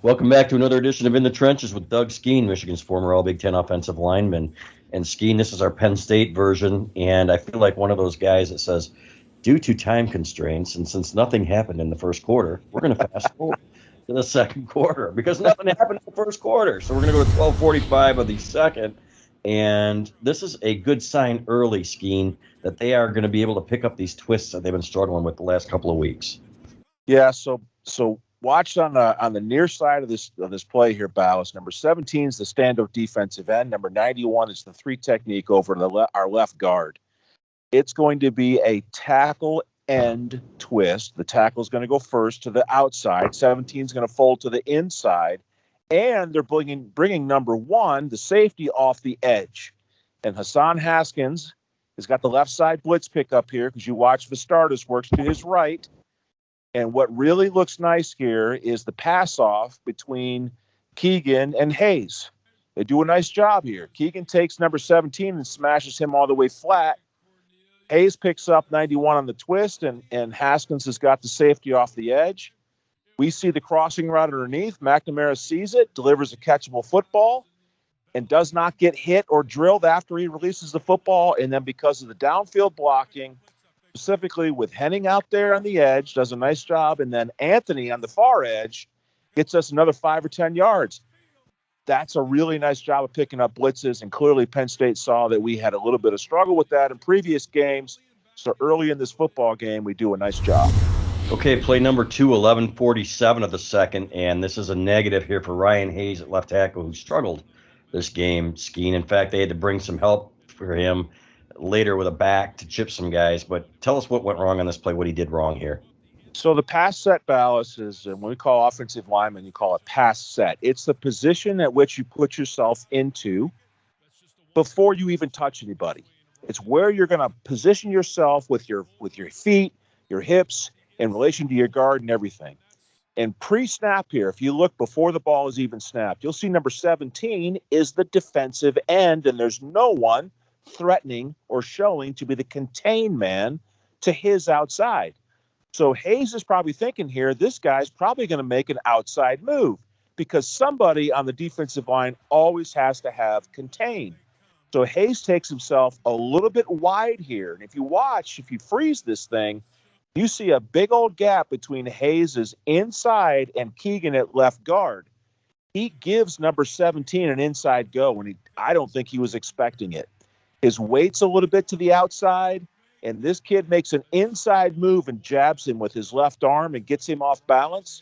Welcome back to another edition of In the Trenches with Doug Skene, Michigan's former All Big Ten offensive lineman. And Skene, this is our Penn State version, and I feel like one of those guys that says, due to time constraints, and since nothing happened in the first quarter, we're going to fast forward to the second quarter because nothing happened in the first quarter. So we're going to go to 12:45 of the second, and this is a good sign early, Skene, that they are going to be able to pick up these twists that they've been struggling with the last couple of weeks. Yeah, so watch on the near side of this play here, Bowles. Number 17 is the stand-up defensive end. Number 91 is the three technique over our left guard. It's going to be a tackle end twist. The tackle is going to go first to the outside. 17 is going to fold to the inside, and they're bringing number 1, the safety, off the edge. And Haskins has got the left side blitz pickup here because you watch Vistardis works to his right. And what really looks nice here is the pass off between Keegan and Hayes. They do a nice job here. Keegan takes number 17 and smashes him all the way flat. Hayes picks up 91 on the twist, and Haskins has got the safety off the edge. We see the crossing route underneath. McNamara sees it, delivers a catchable football, and does not get hit or drilled after he releases the football. And then because of the downfield blocking, specifically with Henning out there on the edge, does a nice job, and then Anthony on the far edge gets us another 5 or 10 yards. That's a really nice job of picking up blitzes, and clearly Penn State saw that we had a little bit of struggle with that in previous games. So early in this football game, we do a nice job. Okay, play number 2, 11:47 of the second, and this is a negative here for Ryan Hayes at left tackle, who struggled this game, Skene. In fact, they had to bring some help for him later with a back to chip some guys. But tell us what went wrong on this play, what he did wrong here. So the pass set, Ballas, is when we call offensive lineman, you call it pass set. It's the position at which you put yourself into before you even touch anybody. It's where you're going to position yourself with your feet, your hips, in relation to your guard and everything. And pre-snap here, if you look before the ball is even snapped, you'll see number 17 is the defensive end, and there's no one threatening or showing to be the contain man to his outside. So Hayes is probably thinking here, this guy's probably going to make an outside move because somebody on the defensive line always has to have contain. So Hayes takes himself a little bit wide here. And if you freeze this thing, you see a big old gap between Hayes' inside and Keegan at left guard. He gives number 17 an inside go, and I don't think he was expecting it. His weight's a little bit to the outside, and this kid makes an inside move and jabs him with his left arm and gets him off balance.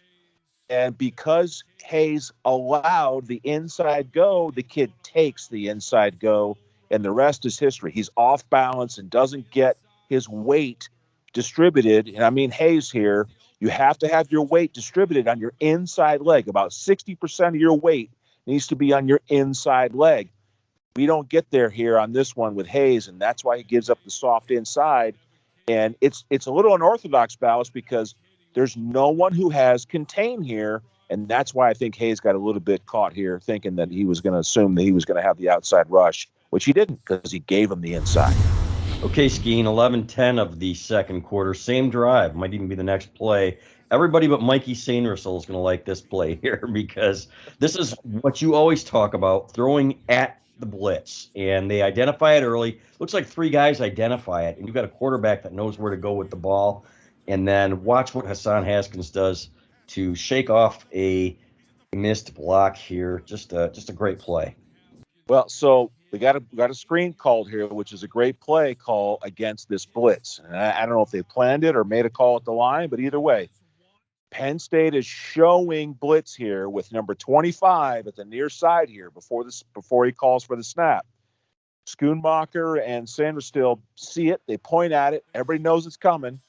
And because Hayes allowed the inside go, the kid takes the inside go, and the rest is history. He's off balance and doesn't get his weight distributed. And I mean, Hayes here, you have to have your weight distributed on your inside leg. About 60% of your weight needs to be on your inside leg. We don't get there here on this one with Hayes, and that's why he gives up the soft inside. And it's a little unorthodox, Ballas, because there's no one who has contain here, and that's why I think Hayes got a little bit caught here thinking that he was going to assume that he was going to have the outside rush, which he didn't because he gave him the inside. Okay, Skene, 11:10 of the second quarter. Same drive. Might even be the next play. Everybody but Mikey Sainrisel is going to like this play here because this is what you always talk about, throwing at the blitz. And they identify it early. Looks like 3 guys identify it, and you've got a quarterback that knows where to go with the ball. And then watch what Haskins does to shake off a missed block here. Just a great play. Well, so we got a screen called here, which is a great play call against this blitz. And I don't know if they planned it or made a call at the line, but either way, Penn State is showing blitz here with number 25 at the near side here before he calls for the snap. Schoonmaker and Sanderstill see it. They point at it. Everybody knows it's coming.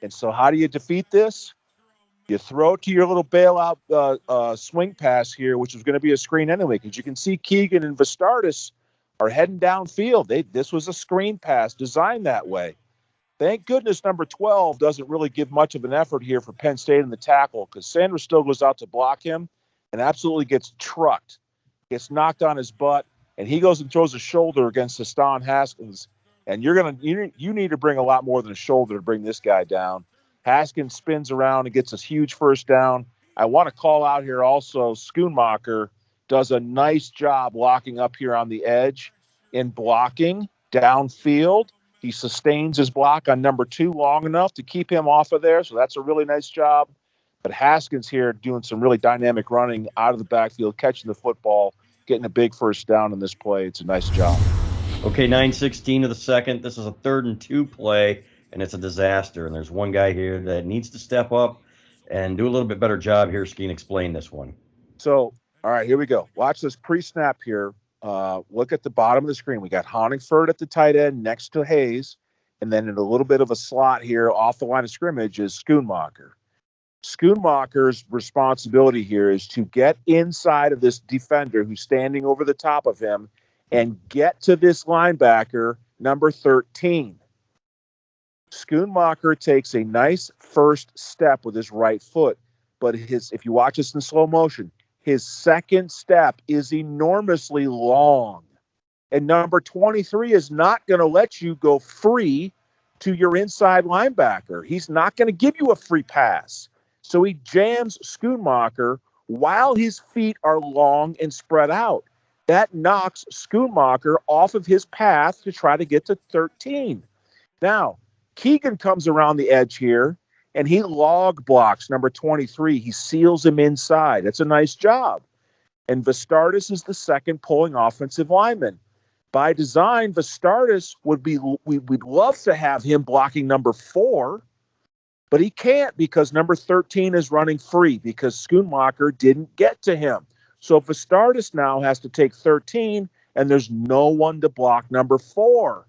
And so how do you defeat this? You throw it to your little bailout swing pass here, which is going to be a screen anyway, because you can see Keegan and Vistardis are heading downfield. This was a screen pass designed that way. Thank goodness number 12 doesn't really give much of an effort here for Penn State in the tackle, because Sanders still goes out to block him and absolutely gets trucked, gets knocked on his butt, and he goes and throws a shoulder against Haskins. And you need to bring a lot more than a shoulder to bring this guy down. Haskins spins around and gets a huge first down, I want to call out here also Schoonmaker does a nice job locking up here on the edge in blocking downfield. He sustains his block on number 2 long enough to keep him off of there, so that's a really nice job. But Haskins here doing some really dynamic running out of the backfield, catching the football, getting a big first down in this play. It's a nice job. Okay, 9:16 of the second. This is a 3rd and 2 play, and it's a disaster. And there's one guy here that needs to step up and do a little bit better job here. Skene, explain this one. So, all right, here we go. Watch this pre-snap here. Look at the bottom of the screen. We got Honigford at the tight end next to Hayes, and then in a little bit of a slot here off the line of scrimmage is Schoonmaker. Schoonmaker's responsibility here is to get inside of this defender who's standing over the top of him and get to this linebacker, number 13. Schoonmaker takes a nice first step with his right foot, but if you watch this in slow motion, his second step is enormously long. And number 23 is not going to let you go free to your inside linebacker. He's not going to give you a free pass. So he jams Schoonmaker while his feet are long and spread out. That knocks Schoonmaker off of his path to try to get to 13. Now, Keegan comes around the edge here, and he log blocks number 23. He seals him inside. That's a nice job. And Vastardis is the second pulling offensive lineman. By design, Vastardis we'd love to have him blocking number 4, but he can't because number 13 is running free because Schoonmaker didn't get to him. So Vastardis now has to take 13, and there's no one to block number 4.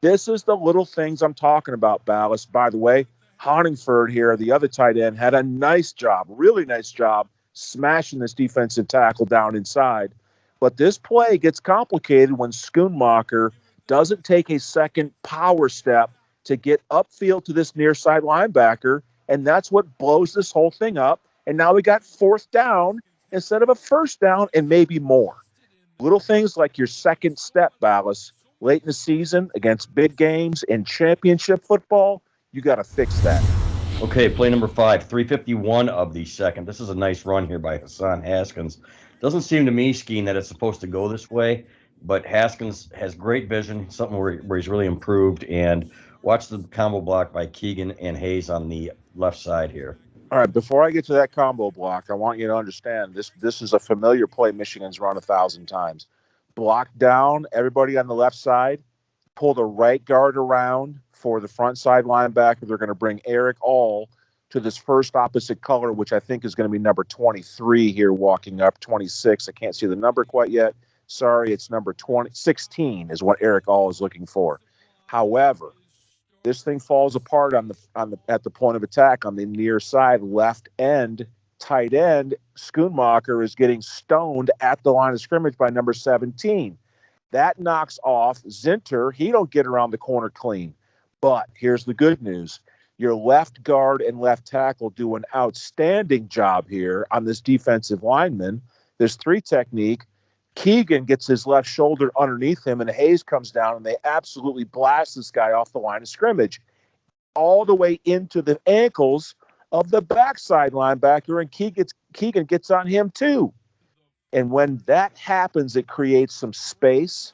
This is the little things I'm talking about, Ballast. By the way, Honigford here, the other tight end, had a nice job, really nice job, smashing this defensive tackle down inside. But this play gets complicated when Schoonmaker doesn't take a second power step to get upfield to this near side linebacker, and that's what blows this whole thing up. And now we got 4th down instead of a 1st down and maybe more. Little things like your second step, Ballast, late in the season against big games and championship football, you got to fix that. Okay, play number 5, 3:51 of the second. This is a nice run here by Hassan Haskins. Doesn't seem to me, Skene, that it's supposed to go this way, but Haskins has great vision, something where he's really improved. And watch the combo block by Keegan and Hayes on the left side here. All right, before I get to that combo block, I want you to understand this is a familiar play Michigan's run 1,000 times. Block down everybody on the left side, pull the right guard around for the front side linebacker. They're going to bring Eric All to this first opposite color, which I think is going to be number 23 here walking up, 26. I can't see the number quite yet. Sorry, it's number 16 is what Eric All is looking for. However, this thing falls apart at the point of attack on the near side left end tight end. Schoonmaker is getting stoned at the line of scrimmage by number 17. That knocks off Zinter. He don't get around the corner clean. But here's the good news. Your left guard and left tackle do an outstanding job here on this defensive lineman. There's 3 technique. Keegan gets his left shoulder underneath him, and Hayes comes down, and they absolutely blast this guy off the line of scrimmage all the way into the ankles of the backside linebacker, and Keegan gets on him too. And when that happens, it creates some space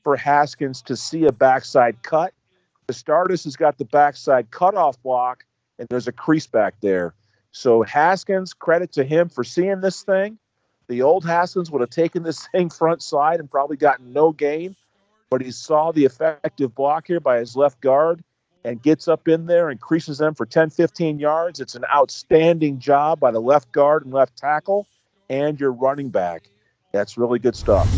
for Haskins to see a backside cut. The Stardust has got the backside cutoff block, and there's a crease back there. So Haskins, credit to him for seeing this thing. The old Haskins would have taken this thing front side and probably gotten no gain, but he saw the effective block here by his left guard and gets up in there and creases them for 10, 15 yards. It's an outstanding job by the left guard and left tackle and your running back. That's really good stuff.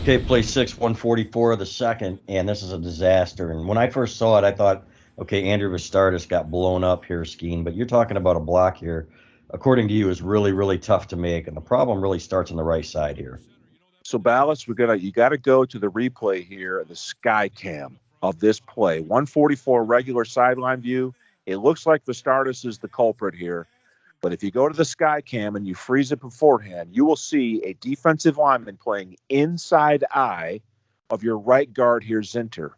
Okay, play 6, 144 of the second, and this is a disaster. And when I first saw it, I thought, okay, Andrew Vastardis got blown up here, Skene, but you're talking about a block here, according to you, is really, really tough to make, and the problem really starts on the right side here. So, Ballast, you got to go to the replay here, the sky cam of this play. 144 regular sideline view. It looks like Vastardis is the culprit here. But if you go to the sky cam and you freeze it beforehand, you will see a defensive lineman playing inside eye of your right guard here, Zinter.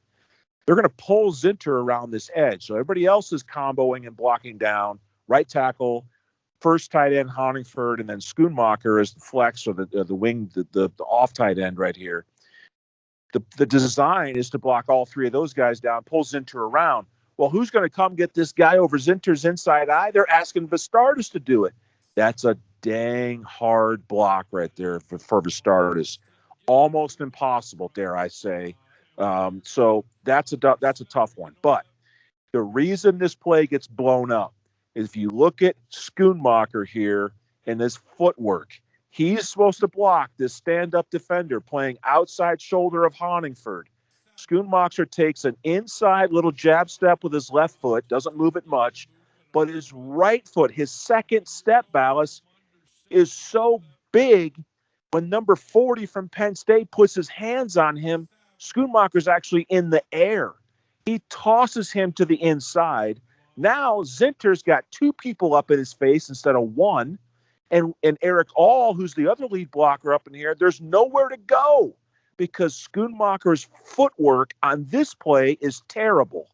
They're going to pull Zinter around this edge. So everybody else is comboing and blocking down. Right tackle, first tight end Honingford, and then Schoonmaker as the flex or the wing, the off tight end right here. The design is to block all three of those guys down, pull Zinter around. Well, who's going to come get this guy over Zinter's inside eye? They're asking Vistardis to do it. That's a dang hard block right there for Vistardis. Almost impossible, dare I say. So that's a tough one. But the reason this play gets blown up is if you look at Schoonmaker here and his footwork, he's supposed to block this stand-up defender playing outside shoulder of Honingford. Schoonmaker takes an inside little jab step with his left foot, doesn't move it much, but his right foot, his second step, Ballas, is so big when number 40 from Penn State puts his hands on him, Schoonmaker's actually in the air. He tosses him to the inside. Now Zinter's got two people up in his face instead of one. And Eric All, who's the other lead blocker up in here, there's nowhere to go because Schoonmaker's footwork on this play is terrible.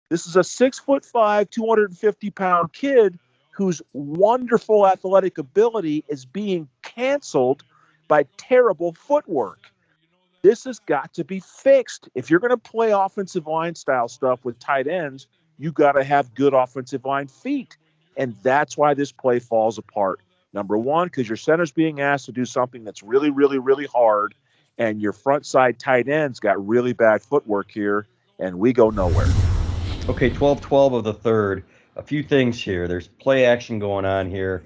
This is a 6'5", 250-pound kid whose wonderful athletic ability is being canceled by terrible footwork. This has got to be fixed. If you're going to play offensive line style stuff with tight ends, you got to have good offensive line feet. And that's why this play falls apart. Number one, because your center's being asked to do something that's really, really, really hard, and your front side tight end's got really bad footwork here, and we go nowhere. Okay, 12-12 of the third. A few things here. There's play action going on here.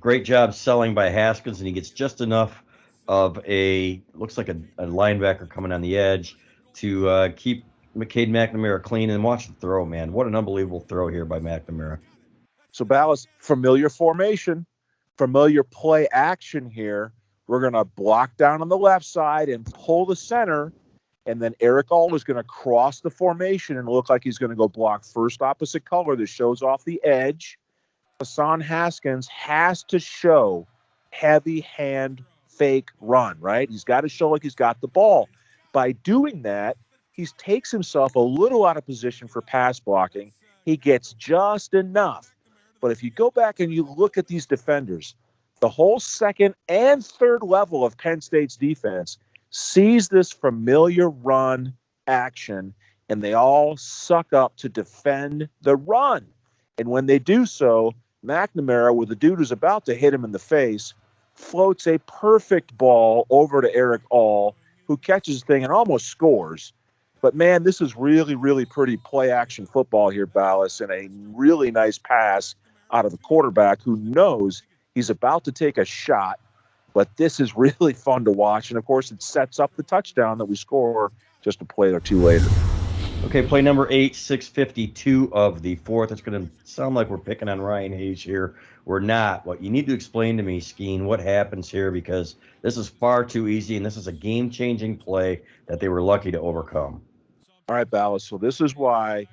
Great job selling by Haskins, and he gets just enough of looks like a linebacker coming on the edge to keep Cade McNamara clean. And watch the throw, man. What an unbelievable throw here by McNamara. So, Ballas, familiar formation, familiar play action here. We're going to block down on the left side and pull the center, and then Eric All is going to cross the formation and look like he's going to go block first opposite color that shows off the edge. Hassan Haskins has to show heavy hand fake run, right? He's got to show like he's got the ball. By doing that, he takes himself a little out of position for pass blocking. He gets just enough. But if you go back and you look at these defenders, the whole second and third level of Penn State's defense sees this familiar run action, and they all suck up to defend the run. And when they do so, McNamara, with the dude who's about to hit him in the face, floats a perfect ball over to Eric All, who catches the thing and almost scores. But, man, this is really, really pretty play-action football here, Ballas, and a really nice pass out of the quarterback who knows he's about to take a shot. But this is really fun to watch. And, of course, it sets up the touchdown that we score just a play or two later. Okay, play number 8, 6:52 of the fourth. It's going to sound like we're picking on Ryan Hayes here. We're not. What you need to explain to me, Skene, what happens here, because this is far too easy, and this is a game-changing play that they were lucky to overcome. All right, Ballas. So this is why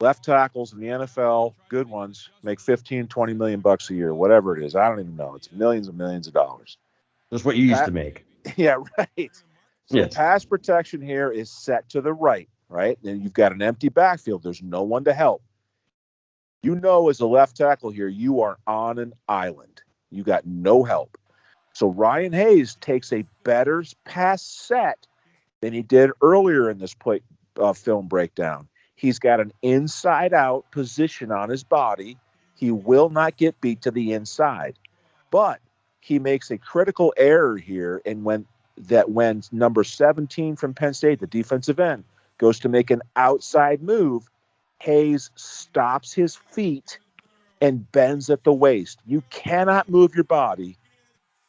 left tackles in the NFL, good ones, make $15, $20 million a year, whatever it is. I don't even know. It's millions and millions of dollars. That's what you used to make. Yeah, right. So yes. Pass protection here is set to the right, right? And you've got an empty backfield. There's no one to help. You know, as a left tackle here, you are on an island. You got no help. So Ryan Hayes takes a better pass set than he did earlier in this play, film breakdown. He's got an inside-out position on his body. He will not get beat to the inside. But he makes a critical error here, and when number 17 from Penn State, the defensive end, goes to make an outside move, Hayes stops his feet and bends at the waist. You cannot move your body.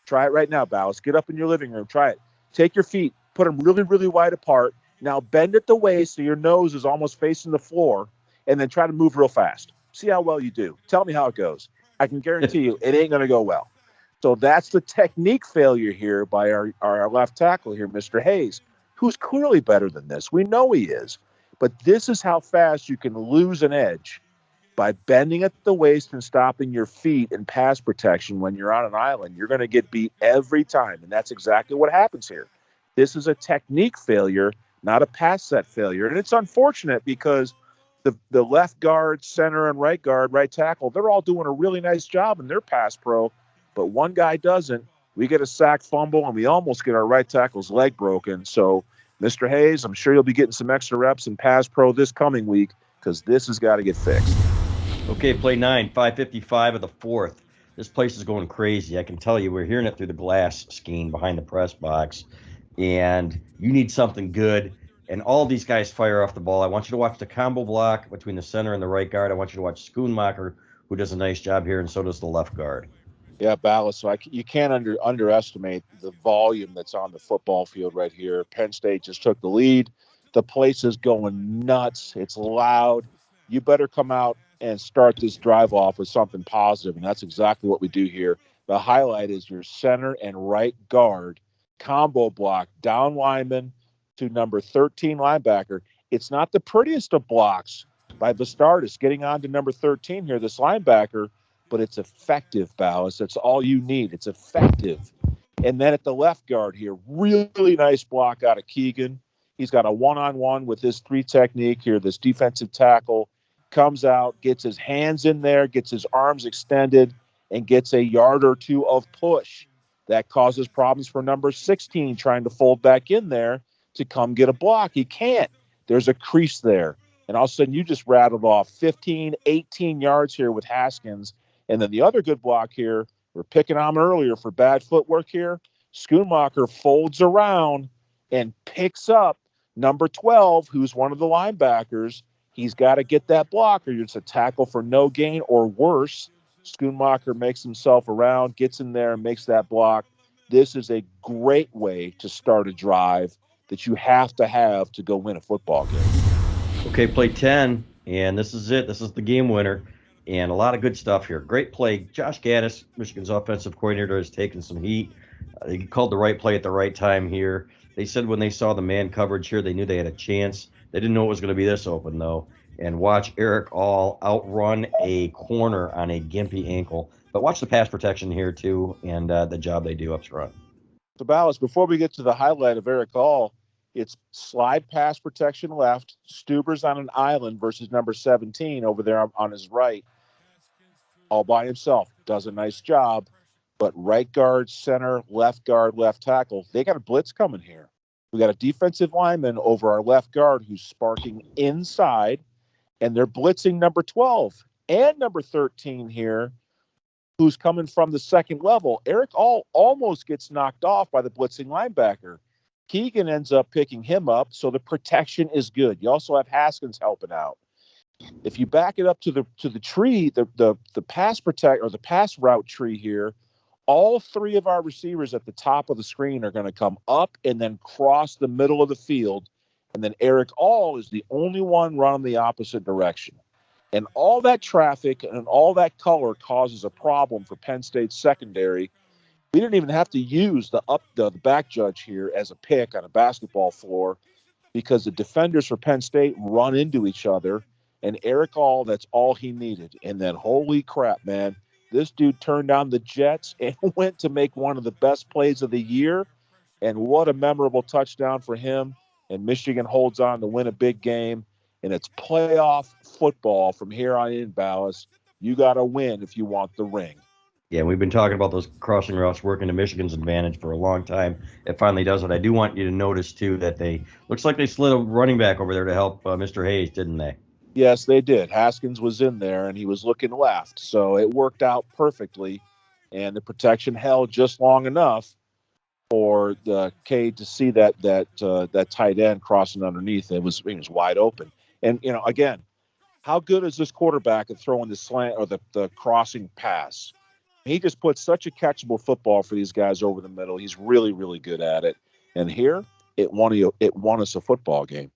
Try it right now, Ballas. Get up in your living room. Try it. Take your feet, put them really, really wide apart. Now bend at the waist so your nose is almost facing the floor, and then try to move real fast. See how well you do. Tell me how it goes. I can guarantee you it ain't going to go well. So that's the technique failure here by our left tackle here, Mr. Hayes, who's clearly better than this. We know he is. But this is how fast you can lose an edge by bending at the waist and stopping your feet in pass protection when you're on an island. You're going to get beat every time, and that's exactly what happens here. This is a technique failure, not a pass set failure. And it's unfortunate because the left guard, center, and right guard, right tackle, they're all doing a really nice job in their pass pro, but one guy doesn't. We get a sack fumble, and we almost get our right tackle's leg broken. So, Mr. Hayes, I'm sure you'll be getting some extra reps in pass pro this coming week because this has got to get fixed. Okay, play 9, 5:55 of the fourth. This place is going crazy. I can tell you, we're hearing it through the glass, Skene, behind the press box, and you need something good. And all these guys fire off the ball. I want you to watch the combo block between the center and the right guard. I want you to watch Schoonmaker, who does a nice job here, and so does the left guard. Yeah, Ballas. So you can't underestimate the volume that's on the football field right here. Penn State just took the lead. The place is going nuts. It's loud. You better come out and start this drive off with something positive, and that's exactly what we do here. The highlight is your center and right guard combo block, down lineman to number 13 linebacker. It's not the prettiest of blocks by Vastardis getting on to number 13 here, this linebacker, but it's effective, Ballas. That's all you need. It's effective. And then at the left guard here, really nice block out of Keegan. He's got a one-on-one with his 3 technique here. This defensive tackle comes out, gets his hands in there, gets his arms extended, and gets a yard or 2 of push. That causes problems for number 16 trying to fold back in there to come get a block. He can't. There's a crease there. And all of a sudden, you just rattled off 15, 18 yards here with Haskins. And then the other good block here, we're picking on him earlier for bad footwork here. Schoonmaker folds around and picks up number 12, who's one of the linebackers. He's got to get that block or it's a tackle for no gain or worse. Schoonmaker makes himself around, gets in there, and makes that block. This is a great way to start a drive that you have to go win a football game. Okay, play 10, and this is it. This is the game winner. And a lot of good stuff here. Great play. Josh Gaddis, Michigan's offensive coordinator, has taken some heat. He called the right play at the right time here. They said when they saw the man coverage here, they knew they had a chance. They didn't know it was going to be this open, though. And watch Eric All outrun a corner on a gimpy ankle. But watch the pass protection here, too, and the job they do up front. So, Ballas, before we get to the highlight of Eric All, it's slide pass protection left, Stuber's on an island versus number 17 over there on his right. All by himself, does a nice job, but right guard, center, left guard, left tackle, they got a blitz coming here. We got a defensive lineman over our left guard who's sparking inside, and they're blitzing number 12 and number 13 here, who's coming from the second level. Eric All almost gets knocked off by the blitzing linebacker. Keegan ends up picking him up, so the protection is good. You also have Haskins helping out. If you back it up to the tree, the pass protect or the pass route tree here, all 3 of our receivers at the top of the screen are going to come up and then cross the middle of the field, and then Eric All is the only one running the opposite direction. And all that traffic and all that color causes a problem for Penn State's secondary. We didn't even have to use the back judge here as a pick on a basketball floor because the defenders for Penn State run into each other. And Eric All, that's all he needed. And then, holy crap, man, this dude turned down the Jets and went to make one of the best plays of the year. And what a memorable touchdown for him. And Michigan holds on to win a big game. And it's playoff football from here on in, Ballas. You got to win if you want the ring. Yeah, we've been talking about those crossing routes working to Michigan's advantage for a long time. It finally does it. I do want you to notice, too, that looks like they slid a running back over there to help Mr. Hayes, didn't they? Yes, they did. Haskins was in there, and he was looking left. So it worked out perfectly, and the protection held just long enough for the Cade to see that tight end crossing underneath. It was wide open. And, again, how good is this quarterback at throwing the slant or the crossing pass? He just put such a catchable football for these guys over the middle. He's really, really good at it. And here, it won us a football game.